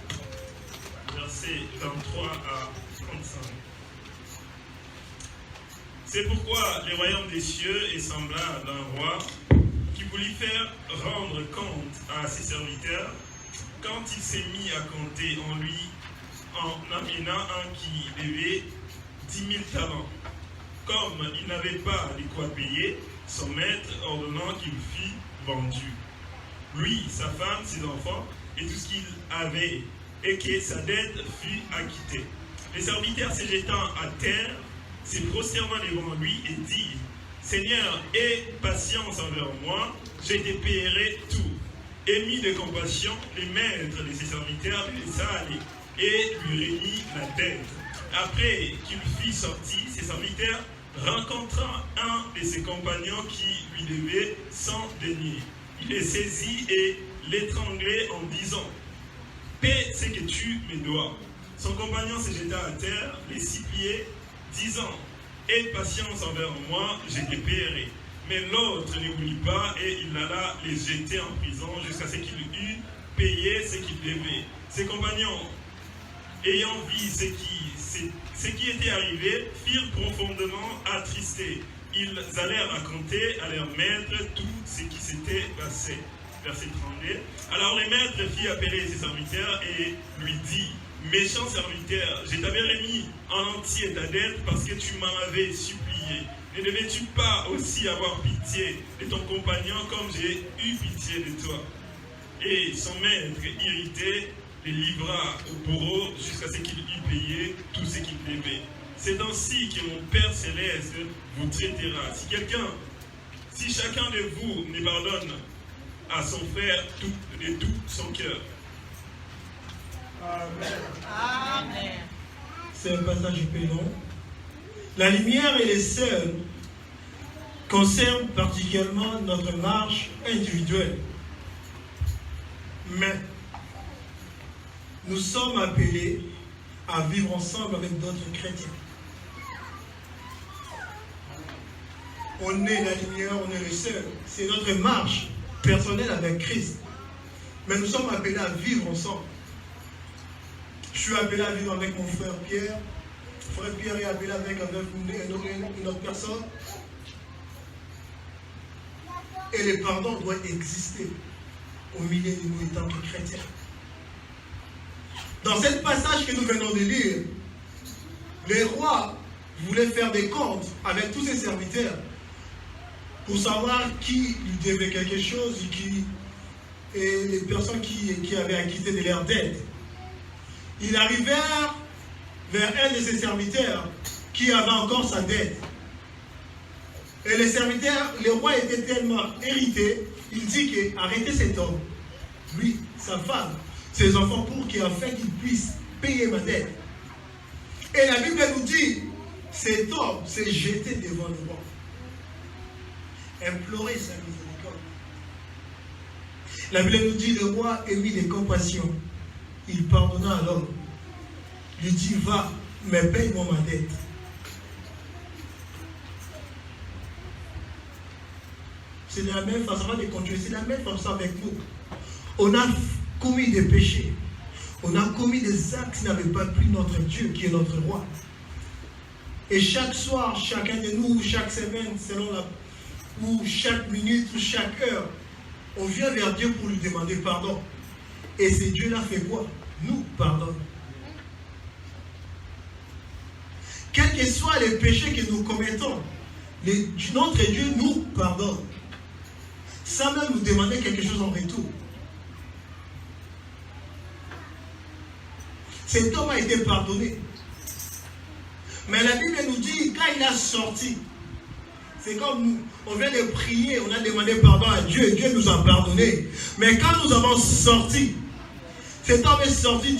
B: versets 23 à 35. C'est pourquoi le royaume des cieux est semblable à un roi qui voulut faire rendre compte à ses serviteurs quand il s'est mis à compter en lui en amenant un qui devait 10 000 talents. Comme il n'avait pas de quoi payer, son maître ordonnant qu'il fût vendu. Lui, sa femme, ses enfants et tout ce qu'il avait, et que sa dette fût acquittée. Les serviteurs se jetant à terre, se prosternant devant lui et dit: Seigneur, aie patience envers moi, je te paierai tout. Émis de compassion, les maîtres de ses serviteurs le laissa aller et lui remit la dette. Après qu'il fut sorti, ses serviteurs rencontrant un de ses compagnons qui lui devait 100 deniers. Il les saisit et l'étranglait en disant: paie ce que tu me dois. Son compagnon se jeta à terre, les 6 pieds, disant: aie patience envers moi, je te paierai. Mais l'autre ne voulut pas et il alla les jeter en prison jusqu'à ce qu'il eût payé ce qu'il devait. Ses compagnons, ayant vu ce qui était arrivé, firent profondément attristés. Ils allèrent raconter à leur maître tout ce qui s'était passé. Verset 32. Alors le maître fit appeler ses serviteurs et lui dit: méchant serviteur, je t'avais remis en entier ta dette parce que tu m'en avais supplié. Ne devais-tu pas aussi avoir pitié de ton compagnon comme j'ai eu pitié de toi? Et son maître, irrité, les livra au bourreau jusqu'à ce qu'il eût payé tout ce qu'il devait. C'est ainsi que mon Père Céleste vous traitera. Si chacun de vous ne pardonne à son frère de tout son cœur.
A: Amen.
C: Amen.
A: C'est un passage peu long. La lumière et les seuls concernent particulièrement notre marche individuelle. Mais nous sommes appelés à vivre ensemble avec d'autres chrétiens. On est la lumière, on est le seul. C'est notre marche personnelle avec Christ. Mais nous sommes appelés à vivre ensemble. Je suis appelé à vivre avec mon frère Pierre. Frère Pierre est appelé avec une autre personne. Et le pardon doit exister au milieu de nous étant que chrétiens. Dans ce passage que nous venons de lire, le roi voulait faire des comptes avec tous ses serviteurs pour savoir qui lui devait quelque chose et les personnes qui avaient acquitté de leurs dettes. Il arrivait vers un de ses serviteurs qui avait encore sa dette. Et les serviteurs, le roi était tellement irrité, il dit que arrêtez cet homme, lui, sa femme, ses enfants, afin qu'ils puissent payer ma dette. Et la Bible nous dit, cet homme s'est jeté devant le roi, implorer sa miséricorde. La Bible nous dit, le roi émit de compassion. Il pardonna à l'homme. Il lui dit, va, mais paye-moi ma dette. C'est de la même façon, avant de continuer, c'est de la même façon avec nous. On a commis des péchés. On a commis des actes qui n'avaient pas plu notre Dieu, qui est notre roi. Et chaque soir, chacun de nous, chaque semaine, ou chaque minute, ou chaque heure, on vient vers Dieu pour lui demander pardon. Et ce Dieu-là fait quoi? Nous pardonne. Quels que soient les péchés que nous commettons, notre Dieu nous pardonne. Sans même nous demander quelque chose en retour. Cet homme a été pardonné. Mais la Bible nous dit, quand il a sorti, c'est comme nous, on vient de prier, on a demandé pardon à Dieu, et Dieu nous a pardonné. Mais quand nous avons sorti, cet homme est sorti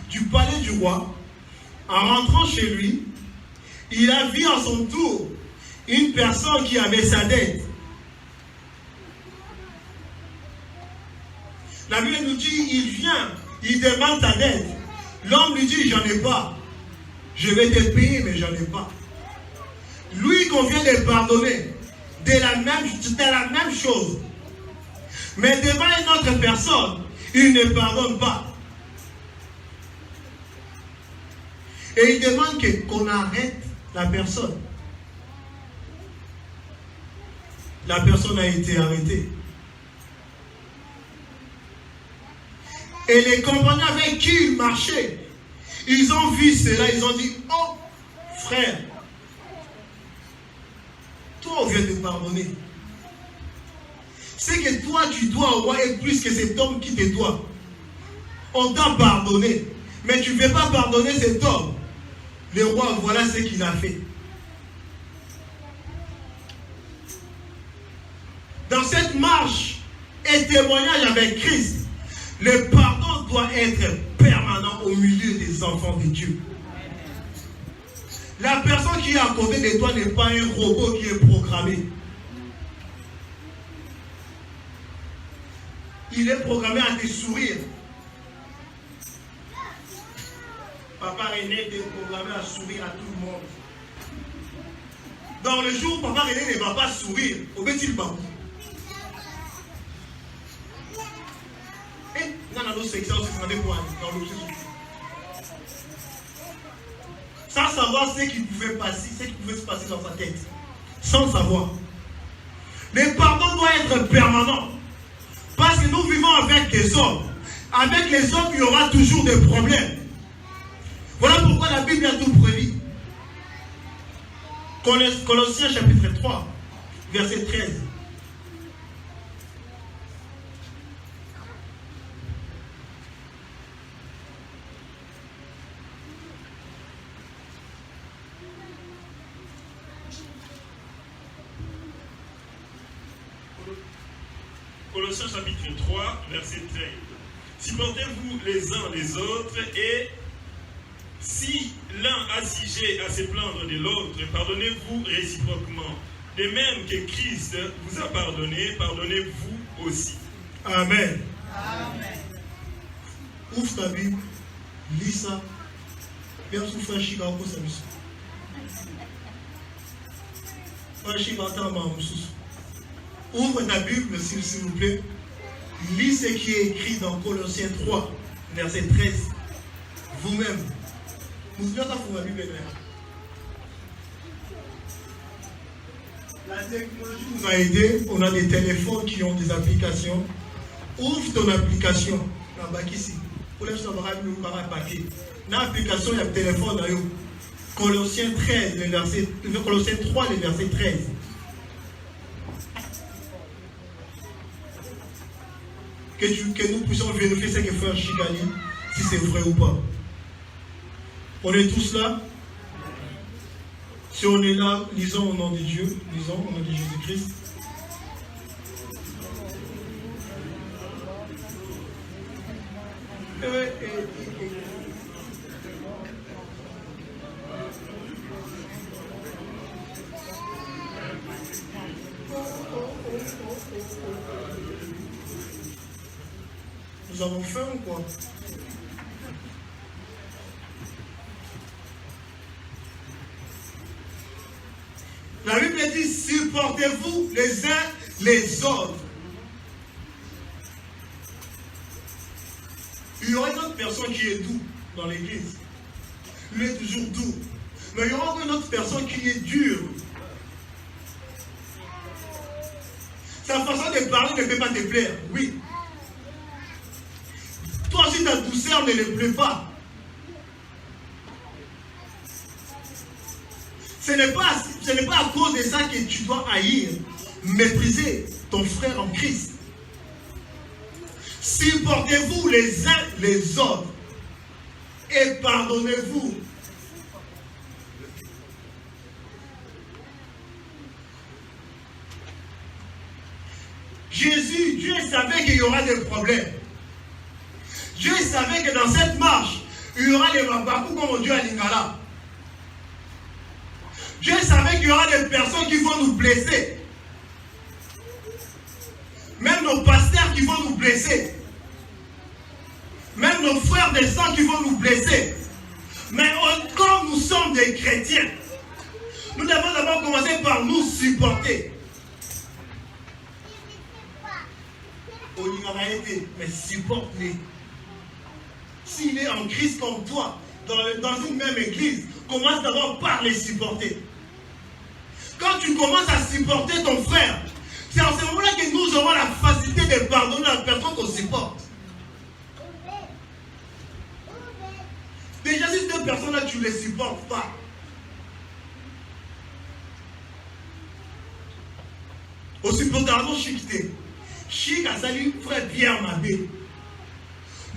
A: du palais du roi, en rentrant chez lui, il a vu à son tour une personne qui avait sa dette. La Bible nous dit, il vient, il demande ta dette. L'homme lui dit, j'en ai pas. Je vais te payer, mais j'en ai pas. Lui qu'on vient de pardonner, de la même chose. Mais devant une autre personne, il ne pardonne pas. Et il demande qu'on arrête la personne. La personne a été arrêtée. Et les compagnons avec qui il marchait, ils ont vu cela, ils ont dit, oh, frère, toi on vient te pardonner. C'est que toi tu dois au roi et plus que cet homme qui te doit. On t'a pardonné, mais tu ne veux pas pardonner cet homme. Le roi, voilà ce qu'il a fait. Dans cette marche et témoignage avec Christ, le pardon doit être permanent au milieu des enfants de Dieu. La personne qui est à côté de toi n'est pas un robot qui est programmé. Il est programmé à te sourire. Papa René est programmé à sourire à tout le monde. Dans le jour où Papa René ne va pas sourire, au petit bambou. Sans savoir ce qui pouvait passer, ce qui pouvait se passer dans sa tête. Sans savoir. Le pardon doit être permanent. Parce que nous vivons avec des hommes. Avec les hommes, il y aura toujours des problèmes. Voilà pourquoi la Bible a tout prévu. Colossiens chapitre 3, verset 13.
B: Colossiens chapitre 3, verset 13. Supportez-vous les uns les autres et si l'un a siégé à se plaindre de l'autre, pardonnez-vous réciproquement. De même que Christ vous a pardonné, pardonnez-vous aussi.
A: Amen. Amen. Ouvre ta Bible, lis ça Même si frère Chica, on peut s'amuser. Frère Chica, attends, ouvre ta Bible, s'il vous plaît. Lis ce qui est écrit dans Colossiens 3, verset 13. Vous-même. Nous devons avoir la Bible. La technologie nous a aidés. On a des téléphones qui ont des applications. Ouvre ton application. Ici. Pour l'instant, on va avoir un papier. L'application, il y a le téléphone. Colossiens 13, Colossiens 3, le verset 13. Que nous puissions vérifier ce que frère Chikali, si c'est vrai ou pas. On est tous là? Si on est là, lisons au nom de Dieu, lisons au nom de Jésus-Christ. Nous avons faim ou quoi? La Bible dit, supportez-vous les uns les autres. Il y aura une autre personne qui est doux dans l'église. Il est toujours doux. Mais il y aura une autre personne qui est dure. Sa façon de parler ne peut pas te plaire. Oui. Toi aussi, ta douceur ne le plaît pas. Ce n'est pas à cause de ça que tu dois haïr, mépriser ton frère en Christ. Supportez-vous les uns les autres et pardonnez-vous. Jésus, Dieu savait qu'il y aura des problèmes. Dieu savait que dans cette marche, il y aura des babakous comme Dieu à Lingala. Dieu savait qu'il y aura des personnes qui vont nous blesser. Même nos pasteurs qui vont nous blesser. Même nos frères des sangs qui vont nous blesser. Mais comme nous sommes des chrétiens, nous devons d'abord commencer par nous supporter. Mais supporte-les. S'il est en Christ comme toi, dans une même église, commence d'abord par les supporter. Quand tu commences à supporter ton frère, c'est en ce moment-là que nous aurons la facilité de pardonner à la personne qu'on supporte. Déjà, si ces personnes-là, tu ne les supportes pas, aussi pourtant, chiquité. Chic a sali frère Pierre Mabé.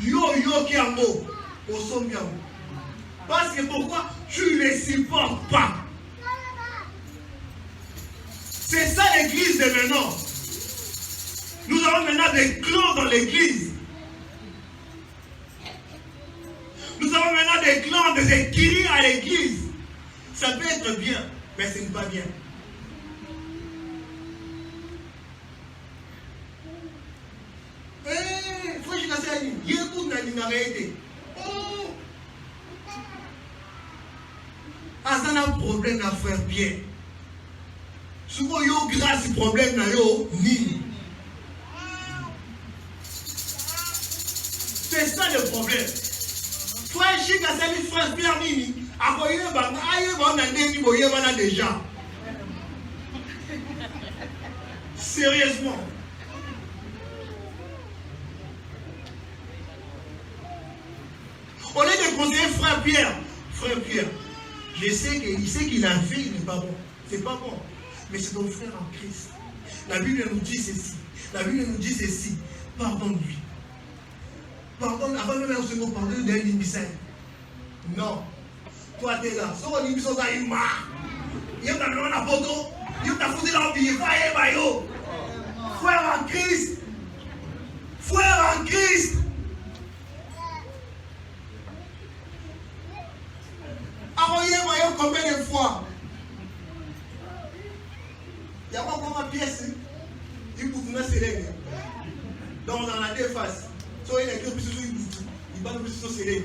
A: Yo qui a mot au sommet. Parce que pourquoi tu ne les supportes pas? C'est ça l'église de maintenant. Nous avons maintenant des clans dans l'église. Nous avons maintenant des clans, des écuries à l'église. Ça peut être bien, mais ce n'est pas bien. Frère Chikasali, il y a beaucoup de réalité. Ah, ça n'a pas de problème à frère Pierre. Souvent, il y a grâce au problème na yo ni. C'est ça le problème. Frère Chikasali, frère Pierre Nini, à quoi il y a déjà. Sérieusement. Au lieu de conseiller frère Pierre, je sais qu'il a fait, il n'est pas bon. C'est pas bon. Mais c'est ton frère en Christ. La Bible nous dit ceci. La Bible nous dit ceci. Pardonne-lui. Pardonne, avant même un second, pardonne d'un limicin. Non. Toi, tu es là. Si on dit que tu as une marque, il y a un photo, il y a un photo dans le billet. Frère en Christ. Frère en Christ. Envoyez-moi combien de fois? Il y a pas comme ma pièce. Il faut que vous soyez donc on a deux faces. Soit il y a quelque chose, il va nous faire serrer.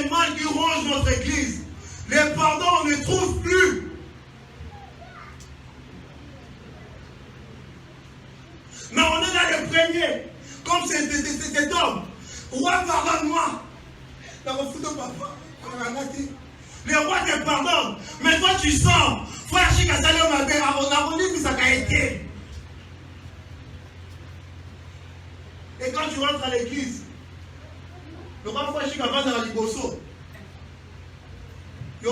A: les mal qui rongent notre église. Les pardons, on ne trouve plus. Mais on est dans le premier. Comme cet homme. Roi, pardonne-moi. Dans mon photo, papa. Le roi te pardonne. Mais toi, tu sors. Frère Chikasale, on a dit que ça a été. Et quand tu rentres à l'église, le roi Frère Chikasale dans la liboso. Le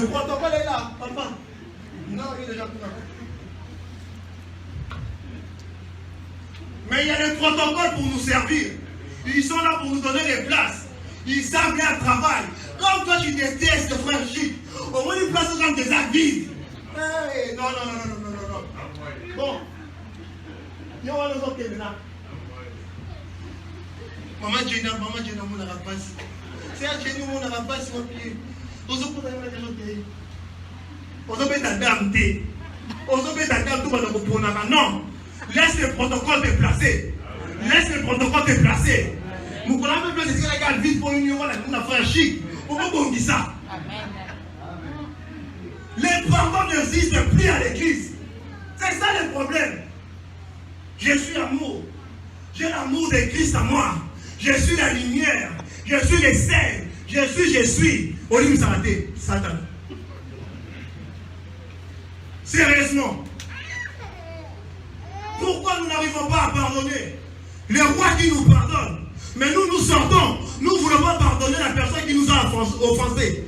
A: protocole est là, papa. Non, il est déjà tout là. Mais il y a le protocole pour nous servir. Ils sont là pour nous donner des places. Ils savent bien travail. Comme toi tu détestes, frère Chic, au moins une place aux gens des actes vides. Hey, non. Bon. Il y aura nos autres qui sont là. Maman Jenna, mon arapasse. C'est un génie, mon arapasse, mon pied. Aux autres, on a des gens qui ont. Aux autres, non. Laisse le protocole te placer. Laisse le protocole te placer. Nous connaissons même si la gare vite pour une union, on a fait un chic. Pourquoi on dit ça? Les pardons n'existent plus à l'église. C'est ça le problème. Je suis amour. J'ai l'amour de Christ à moi. Je suis la lumière. Je suis le sel. Je suis. Olim Sarate, Satan. Sérieusement. Pourquoi nous n'arrivons pas à pardonner? Le roi qui nous pardonne. Mais nous sortons. Nous ne voulons pas pardonner la personne qui nous a offensés.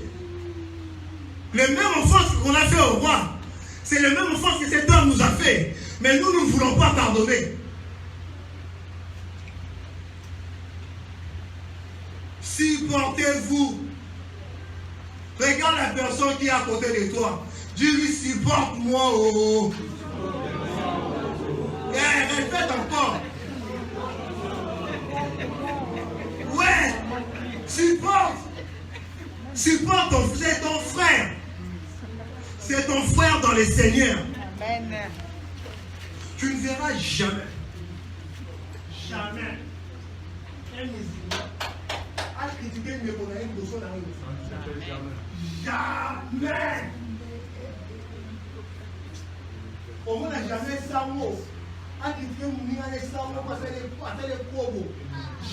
A: Le même offense qu'on a fait au roi, c'est le même offense que cet homme nous a fait. Mais nous ne voulons pas pardonner. Supportez-vous. Regarde la personne qui est à côté de toi. Dis-lui, supporte-moi. Oh. Répète encore. Ouais. Supporte ton frère. C'est ton frère. C'est ton frère dans le Seigneur. Amen. Tu ne verras jamais. Jamais. Un musulman a critiqué une mémoire de son ami. Jamais. On n'a jamais ça.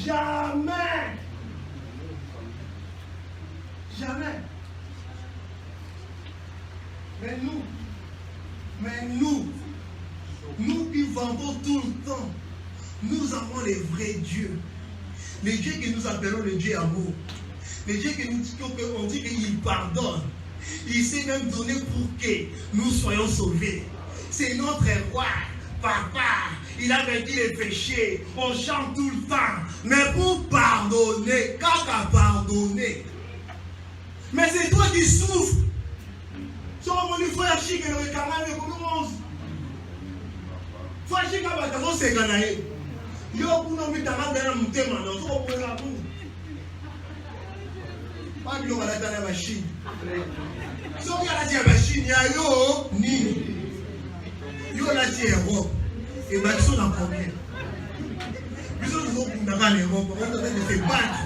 A: Jamais. Jamais. Mais nous qui vendons tout le temps, nous avons les vrais dieux. Les dieux que nous appelons le Dieu amour. Les dieux que on dit qu'il pardonne. Il s'est même donné pour que nous soyons sauvés. C'est notre roi. Papa, il a vaincu les péchés. On chante tout le temps. Mais pour pardonner, quand à pardonner. Mais c'est toi qui souffres. Sur mon frère Chic et le camarade de Kourons. Frère Chic a battu ses ganaïs. Yo, pour nous mettre dans la montée maintenant. Faut qu'on la boue. Pas de l'eau à la machine. Si on regarde la machine, il y a yo, ni. Yo la tienne Europe et bah ils sont en première. Ils sont toujours pour dans l'Europe, on doit se faire battre.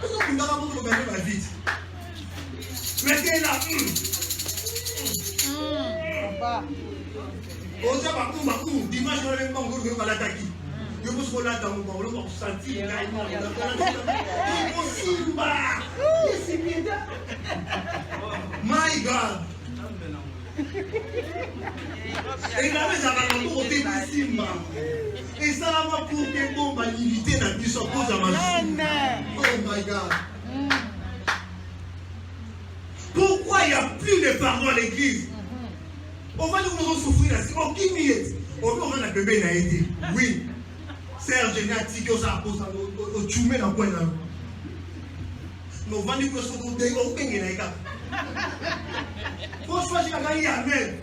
A: Ils sont pour dans pour gagner ma vie. Mais t'es là. On sait pas où dimanche on va encore que va l'attaquer. Je pense qu'on l'a dans mon on va sentir gagnant. Impossible. My God. Et là, les Arabes ont été Simba. Et ça va pour que bon va limiter la puissance à ma vie. Oh my God. Pourquoi il n'y a plus de pardon à l'église? On va nous souffrir là. On qui n'y est? On va la bébé n'a été. Oui. Serge Génétique, on s'en pose au tchoumé dans le coin là. Nous on va nous dire qu'on est au ping et là. Faut choisir à gagner amen.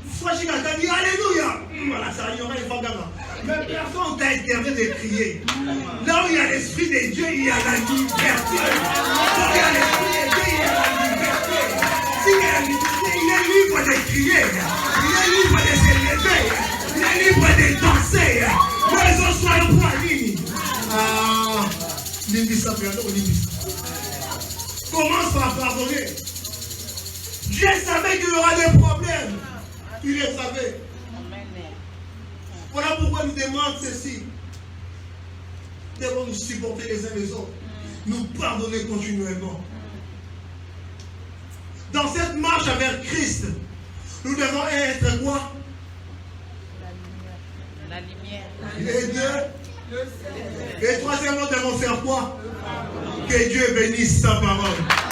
A: Faut choisir à gagner alléluia. Voilà, ça y aura les femmes là. Mais personne t'a interdit de crier. Là où il y a l'esprit de Dieu, il y a la liberté. Là où il y a l'esprit de Dieu, il y a la liberté. S'il y a la liberté, il est libre de crier. Il est libre de se lever. Il est libre de danser. Mais ils ont soigné pour la ligne. Commence par pardonner. Dieu savait qu'il y aura des problèmes. Il les savait. Voilà pourquoi nous demande ceci. Nous devons nous supporter les uns les autres. Nous pardonner continuellement. Dans cette marche avec Christ, nous devons être quoi?
C: La lumière.
A: Les deux. Et troisièmement, nous devons faire quoi? Que Dieu bénisse sa parole.